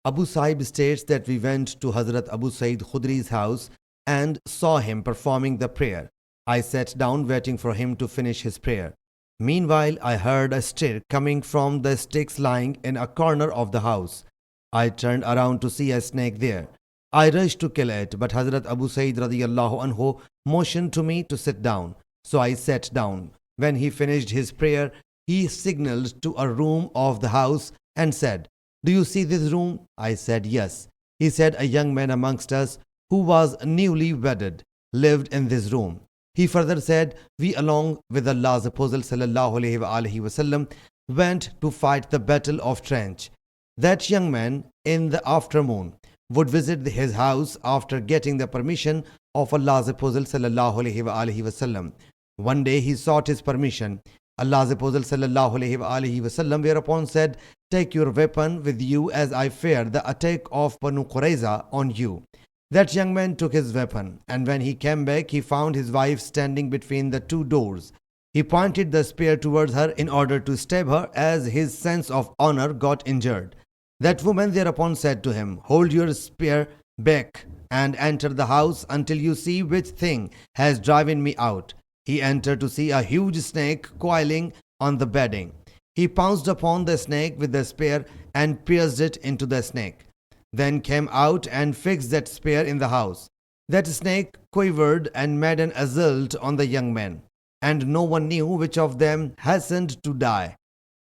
Abu Sahib states that we went to Hazrat Abu Sa'id Khudri's house and saw him performing the prayer. I sat down waiting for him to finish his prayer. Meanwhile, I heard a stir coming from the sticks lying in a corner of the house. I turned around to see a snake there. I rushed to kill it, but Hazrat Abu Sa'id radiyallahu anhu motioned to me to sit down. So I sat down. When he finished his prayer, he signaled to a room of the house and said, "Do you see this room?" I said, "Yes." He said, "A young man amongst us who was newly wedded lived in this room." He further said, "We along with Allah's Apostle ﷺ went to fight the battle of Trench. That young man in the afternoon would visit his house after getting the permission of Allah's Apostle ﷺ. One day he sought his permission. Allah's Apostle ﷺ whereupon said, 'Take your weapon with you, as I fear the attack of Banu Qurayza on you.' That young man took his weapon, and when he came back, he found his wife standing between the two doors. He pointed the spear towards her in order to stab her, as his sense of honor got injured. That woman thereupon said to him, 'Hold your spear back and enter the house until you see which thing has driven me out.' He entered to see a huge snake coiling on the bedding. He pounced upon the snake with the spear and pierced it into the snake. Then came out and fixed that spear in the house. That snake quivered and made an assault on the young man, and no one knew which of them hastened to die,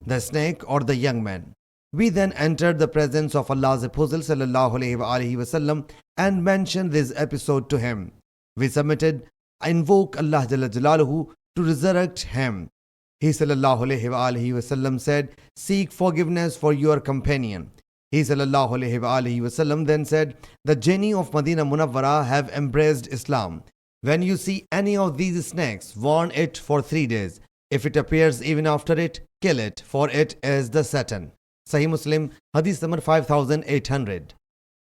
the snake or the young man. We then entered the presence of Allah's Apostle ﷺ and mentioned this episode to him. We submitted, invoke Allah Jalla Jalaluhu to resurrect him. He ﷺ said, 'Seek forgiveness for your companion.' He ﷺ then said, 'The Jinni of Medina Munawwara have embraced Islam. When you see any of these snakes, warn it for 3 days. If it appears even after it, kill it, for it is the Satan.' Sahih Muslim Hadith number 5800.